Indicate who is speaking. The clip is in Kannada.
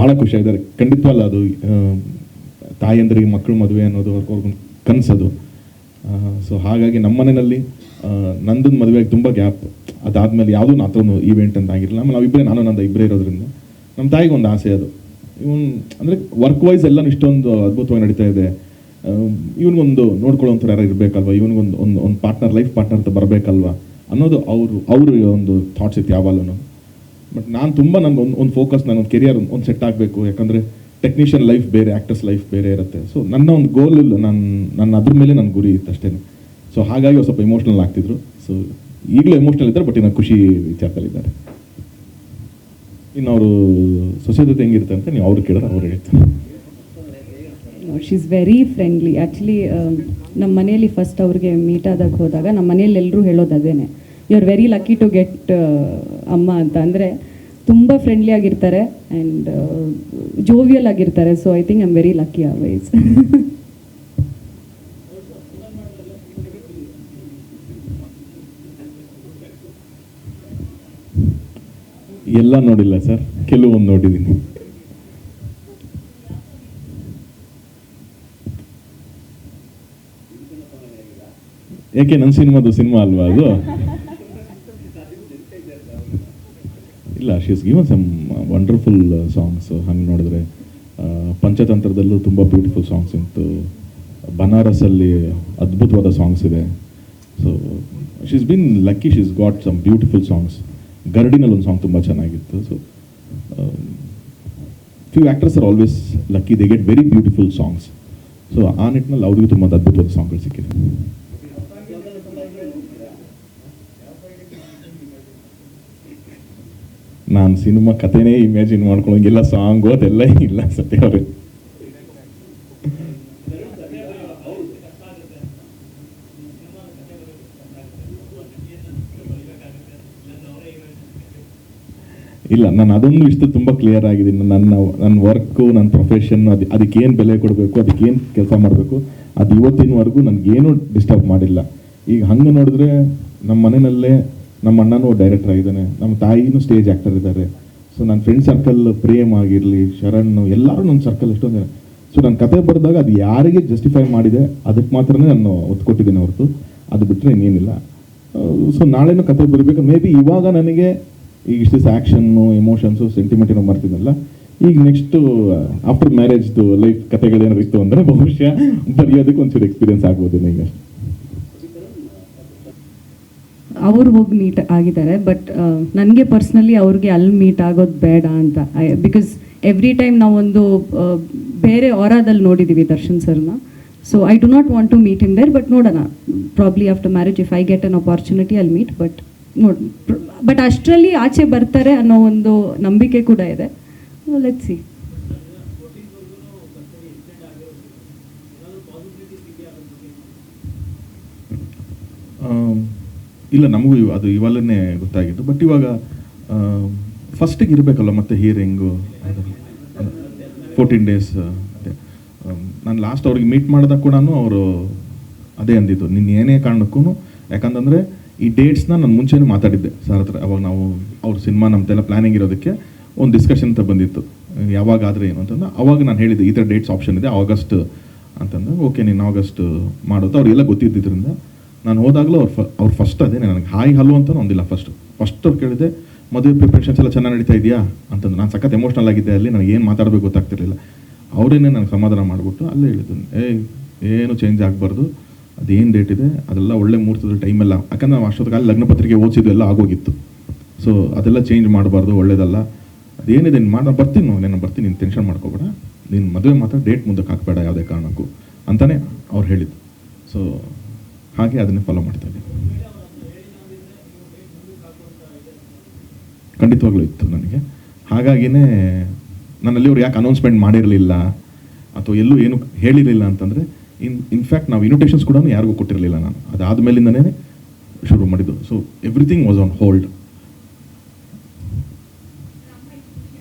Speaker 1: ಭಾಳ ಖುಷಿಯಾಗಿದ್ದಾರೆ. ಖಂಡಿತವಲ್ಲ ಅದು ತಾಯಂದ್ರಿಗೆ ಮಕ್ಕಳು ಮದುವೆ ಅನ್ನೋದು ಅವ್ರಿಗೊಂದು ಕನಸದು. ಸೊ ಹಾಗಾಗಿ ನಮ್ಮ ಮನೆಯಲ್ಲಿ ನಂದೊಂದು ಮದುವೆಗೆ ತುಂಬ ಗ್ಯಾಪ್, ಅದಾದಮೇಲೆ ಯಾವುದೂ ನಾತೊಂದು ಈವೆಂಟ್ ಅಂತ ಆಗಿರಲಿಲ್ಲ. ಆಮೇಲೆ ನಾವಿಬ್ಬರೇ, ನಾನು ನಂದು ಇಬ್ಬರೇ ಇರೋದ್ರಿಂದ ನಮ್ಮ ತಾಯಿಗೆ ಒಂದು ಆಸೆ ಅದು. ಇವನು ಅಂದರೆ ವರ್ಕ್ ವೈಸ್ ಎಲ್ಲನೂ ಇಷ್ಟೊಂದು ಅದ್ಭುತವಾಗಿ ನಡೀತಾ ಇದೆ, ಇವನಿಗೊಂದು ನೋಡ್ಕೊಳ್ಳೋಂಥವ್ರು ಯಾರು ಇರಬೇಕಲ್ವ, ಇವನಿಗೊಂದು ಒಂದು ಪಾರ್ಟ್ನರ್, ಲೈಫ್ ಪಾರ್ಟ್ನರ್ ಅಂತ ಬರಬೇಕಲ್ವ ಅನ್ನೋದು ಅವರು ಒಂದು ಥಾಟ್ಸ್ ಇತ್ತು ಯಾವಾಗಲೂ. ಬಟ್ ನಾನು ತುಂಬ ನನಗೆ ಒಂದು ಫೋಕಸ್, ನನ್ನ ಒಂದು ಕೆರಿಯರ್ ಒಂದು ಸೆಟ್ ಆಗಬೇಕು. ಯಾಕಂದರೆ ಟೆಕ್ನಿಷಿಯನ್ ಲೈಫ್ ಬೇರೆ, ಆ್ಯಕ್ಟರ್ಸ್ ಲೈಫ್ ಬೇರೆ ಇರುತ್ತೆ. ಸೊ ನನ್ನ ಒಂದು ಗೋಲ್ ಇಲ್ಲ, ನನ್ನ ಅದ್ರ ಮೇಲೆ ನನ್ನ ಗುರಿ ಇತ್ತು ಅಷ್ಟೇ. ಸೊ ಹಾಗಾಗಿ ಸ್ವಲ್ಪ ಎಮೋಷ್ನಲ್ ಆಗ್ತಿದ್ರು. ಸೊ ಈಗಲೂ ಎಮೋಷ್ನಲ್ ಇದ್ದಾರೆ, ಬಟ್ ಇನ್ನು ಖುಷಿ ವಿಚಾರದಲ್ಲಿದ್ದಾರೆ. ಇನ್ನು ಅವರು ಸೊಸೈಟಿ ಹೆಂಗಿರುತ್ತೆ ಅಂತ ನೀವು ಅವ್ರು ಕೇಳಿದ್ರೆ ಅವ್ರು ಹೇಳ್ತಾರೆ.
Speaker 2: She is very friendly. Actually ನಮ್ಮ ಮನೆಯಲ್ಲಿ ಫಸ್ಟ್ ಅವ್ರಿಗೆ ಮೀಟ್ ಆದಾಗ ಹೋದಾಗ ನಮ್ಮ ಮನೆಯಲ್ಲಿ ಎಲ್ಲರೂ ಹೇಳೋದು ಅದೇನೆ, you are very lucky to get ಅಮ್ಮ ಅಂತ. ಅಂದರೆ ತುಂಬ ಫ್ರೆಂಡ್ಲಿ ಆಗಿರ್ತಾರೆ ಆ್ಯಂಡ್ ಜೋವಿಯಲ್ ಆಗಿರ್ತಾರೆ. So I think I am very lucky always.
Speaker 1: ಎಲ್ಲ ನೋಡಿಲ್ಲ ಸರ್, ಕೆಲವೊಂದು ನೋಡಿದ್ದೀನಿ. ಏಕೆ ನನ್ನ ಸಿನಿಮಾ ಅಲ್ವಾ ಅದು? ಇಲ್ಲ, she is given some wonderful songs. ಹಂಗೆ ನೋಡಿದ್ರೆ ಪಂಚತಂತ್ರದಲ್ಲೂ ತುಂಬ ಬ್ಯೂಟಿಫುಲ್ ಸಾಂಗ್ಸ್ ಇತ್ತು, ಬನಾರಸಲ್ಲಿ ಅದ್ಭುತವಾದ ಸಾಂಗ್ಸ್ ಇದೆ. So she is been lucky, she is got some beautiful songs. ಗರಡಿನಲ್ಲಿ ಒಂದು ಸಾಂಗ್ ತುಂಬ ಚೆನ್ನಾಗಿತ್ತು. So few actors are always lucky, they get very beautiful songs. So ಆ ನಿಟ್ಟಿನಲ್ಲಿ ಅವ್ರಿಗೂ ತುಂಬ ಅದ್ಭುತವಾದ ಸಾಂಗ್ಗಳು ಸಿಕ್ಕಿದೆ. ನಾನು ಸಿನಿಮಾ ಕಥೆನೇ ಇಮ್ಯಾಜಿನ್ ಮಾಡ್ಕೊಳ್ಳೋಂಗಿಲ್ಲ, ಸಾಂಗು ಅದೆಲ್ಲ ಇಲ್ಲ ಸತ್ಯ ಅವ್ರೆ. ಇಲ್ಲ, ನಾನು ಅದೊಂದು ಇಷ್ಟು ತುಂಬ ಕ್ಲಿಯರ್ ಆಗಿದ್ದೀನಿ. ನನ್ನ ವರ್ಕು, ನನ್ನ ಪ್ರೊಫೆಷನ್, ಅದಕ್ಕೇನು ಬೆಲೆ ಕೊಡಬೇಕು, ಅದಕ್ಕೇನು ಕೆಲಸ ಮಾಡಬೇಕು, ಅದು ಇವತ್ತಿನವರೆಗೂ ನನಗೇನು ಡಿಸ್ಟರ್ಬ್ ಮಾಡಿಲ್ಲ. ಈಗ ಹಂಗೆ ನೋಡಿದ್ರೆ ನಮ್ಮ ಮನೆಯಲ್ಲೇ ನಮ್ಮ ಅಣ್ಣನೂ ಡೈರೆಕ್ಟರ್ ಆಗಿದ್ದಾನೆ, ನಮ್ಮ ತಾಯಿನೂ ಸ್ಟೇಜ್ ಆ್ಯಕ್ಟರ್ ಇದ್ದಾರೆ. ಸೊ ನನ್ನ ಫ್ರೆಂಡ್ ಸರ್ಕಲ್ ಪ್ರೇಮ್ ಆಗಿರಲಿ, ಶರಣ್, ಎಲ್ಲರೂ ನನ್ನ ಸರ್ಕಲ್ ಎಷ್ಟೊಂದು ಜನ. ಸೊ ನನ್ನ ಕತೆ ಬರೆದಾಗ ಅದು ಯಾರಿಗೆ ಜಸ್ಟಿಫೈ ಮಾಡಿದೆ ಅದಕ್ಕೆ ಮಾತ್ರನೇ ನಾನು ಒತ್ತು ಕೊಟ್ಟಿದ್ದೀನಿ ಹೊರತು ಅದು ಬಿಟ್ಟರೆ ಇನ್ನೇನಿಲ್ಲ. ಸೊ ನಾಳೆನೂ ಕತೆ ಬರಬೇಕು. ಮೇ ಬಿ ಇವಾಗ ನನಗೆ ಈಗ ಇಷ್ಟು ಆ್ಯಕ್ಷನ್ನು, ಎಮೋಷನ್ಸು, ಸೆಂಟಿಮೆಂಟ್ ಏನೋ ಮಾಡ್ತಿದ್ದಲ್ಲ, ಈಗ ನೆಕ್ಸ್ಟು ಆಫ್ಟರ್ ಮ್ಯಾರೇಜ್ದು ಲೈಫ್ ಕತೆಗಳೇನಾರು ಇತ್ತು ಅಂದರೆ ಬಹುಶಃ ಬರೆಯೋದಕ್ಕೆ ಒಂಚೂರು ಎಕ್ಸ್ಪೀರಿಯನ್ಸ್ ಆಗ್ಬೋದು ಈಗ.
Speaker 2: ಅವ್ರು ಹೋಗಿ ಮೀಟ್ ಆಗಿದ್ದಾರೆ, ಬಟ್ ನನಗೆ ಪರ್ಸ್ನಲಿ ಅವ್ರಿಗೆ ಅಲ್ಲಿ ಮೀಟ್ ಆಗೋದು ಬೇಡ ಅಂತ. ಬಿಕಾಸ್ ಎವ್ರಿ ಟೈಮ್ ನಾವೊಂದು ಬೇರೆ ಆರಾದಲ್ಲಿ ನೋಡಿದ್ದೀವಿ ದರ್ಶನ್ ಸರ್ನ. So I do not want to meet in there, but ನೋಡೋಣ, probably after marriage if I get an opportunity ಅಲ್ಲಿ ಮೀಟ್. ಬಟ್ ಅಷ್ಟರಲ್ಲಿ ಆಚೆ ಬರ್ತಾರೆ ಅನ್ನೋ ಒಂದು ನಂಬಿಕೆ ಕೂಡ ಇದೆ. Let's see.
Speaker 1: ಇಲ್ಲ, ನಮಗೂ ಅದು ಇವಾಗಲೇ ಗೊತ್ತಾಗಿತ್ತು. ಬಟ್ ಇವಾಗ ಫಸ್ಟಿಗೆ ಇರಬೇಕಲ್ಲ ಮತ್ತೆ ಹಿಯರಿಂಗು 14 days. ನಾನು ಲಾಸ್ಟ್ ಅವ್ರಿಗೆ ಮೀಟ್ ಮಾಡಿದಾಗ ಕೂಡ ಅವರು ಅದೇ ಅಂದಿದ್ದು, ನಿನ್ನ ಏನೇ ಕಾರಣಕ್ಕೂ, ಯಾಕಂತಂದರೆ ಈ ಡೇಟ್ಸ್ನ ನಾನು ಮುಂಚೆನೇ ಮಾತಾಡಿದ್ದೆ ಸರ್ ಹತ್ರ. ಅವಾಗ ನಾವು ಅವ್ರ ಸಿನಿಮಾ ನಮ್ಮದೆಲ್ಲ ಪ್ಲ್ಯಾನಿಂಗ್ ಇರೋದಕ್ಕೆ ಒಂದು ಡಿಸ್ಕಷನ್ ಅಂತ ಬಂದಿತ್ತು, ಯಾವಾಗಾದರೆ ಏನು ಅಂತಂದು. ಅವಾಗ ನಾನು ಹೇಳಿದ್ದೆ ಈ ಥರ ಡೇಟ್ಸ್ ಆಪ್ಷನ್ ಇದೆ, ಆಗಸ್ಟ್ ಅಂತಂದಾಗ ಓಕೆ ನೀನು ಆಗಸ್ಟ್ ಮಾಡೋದು ಅವ್ರಿಗೆಲ್ಲ ಗೊತ್ತಿದ್ದರಿಂದ. ನಾನು ಹೋದಾಗಲೂ ಅವ್ರು ಫಸ್ಟ್ ಅದೇ ನನಗೆ ಹಾಯ್ ಹಲೋ ಅಂತ ಒಂದಿಲ್ಲ. ಫಸ್ಟ್ ಅವ್ರು ಕೇಳಿದೆ, ಮದುವೆ ಪ್ರಿಪ್ರೇಷನ್ಸ್ ಎಲ್ಲ ಚೆನ್ನಾಗಿ ನಡೀತಾ ಇದೆಯಾ ಅಂತಂದು. ನಾನು ಸಖತ್ ಎಮೋಷ್ನಲ್ ಆಗಿದ್ದೆ ಅಲ್ಲಿ, ನನಗೆ ಏನು ಮಾತಾಡಬೇಕು ಗೊತ್ತಾಗ್ತಿರ್ಲಿಲ್ಲ. ಅವರೇನೇ ನನಗೆ ಸಮಾಧಾನ ಮಾಡಿಬಿಟ್ಟು ಅಲ್ಲೇ ಹೇಳಿದ್ದು, ಏನು ಚೇಂಜ್ ಆಗಬಾರ್ದು, ಅದೇನು ಡೇಟ್ ಇದೆ ಅದೆಲ್ಲ ಒಳ್ಳೆ ಮುಹೂರ್ತದ ಟೈಮೆಲ್ಲ. ಯಾಕಂದ್ರೆ ನಾವು ಅಷ್ಟೊತ್ತಿಗೆ ಅಲ್ಲಿ ಲಗ್ನ ಪತ್ರಿಕೆ ಓದಿಸಿದ್ದು ಎಲ್ಲ ಆಗೋಗಿತ್ತು. ಸೊ ಅದೆಲ್ಲ ಚೇಂಜ್ ಮಾಡಬಾರ್ದು, ಒಳ್ಳೇದಲ್ಲ. ಅದೇನಿದೆ ನಾನು ಬರ್ತೀನಿ, ನೀನು ಟೆನ್ಷನ್ ಮಾಡ್ಕೋಬೇಡ, ನೀನು ಮದುವೆ ಮಾತ್ರ ಡೇಟ್ ಮುಂದಕ್ಕೆ ಹಾಕಬೇಡ ಯಾವುದೇ ಕಾರಣಕ್ಕೂ ಅಂತಲೇ ಅವ್ರು ಹೇಳಿದ್ದು. ಸೊ ಹಾಗೆ ಅದನ್ನೇ ಫಾಲೋ ಮಾಡ್ತಾ ಇದ್ದೀನಿ. ಖಂಡಿತವಾಗ್ಲೂ ಇತ್ತು ನನಗೆ. ಹಾಗಾಗಿನೇ ನನ್ನಲ್ಲಿ ಅವ್ರು ಯಾಕೆ ಅನೌನ್ಸ್ಮೆಂಟ್ ಮಾಡಿರಲಿಲ್ಲ ಅಥವಾ ಎಲ್ಲೂ ಏನು ಹೇಳಿರಲಿಲ್ಲ ಅಂತಂದರೆ, ಇನ್ಫ್ಯಾಕ್ಟ್ ನಾವು ಇನ್ವಿಟೇಷನ್ಸ್ ಕೂಡ ಯಾರಿಗೂ ಕೊಟ್ಟಿರಲಿಲ್ಲ. ನಾನು ಅದಾದ ಮೇಲಿಂದನೇ ಶುರು ಮಾಡಿದ್ದು. So everything was on hold.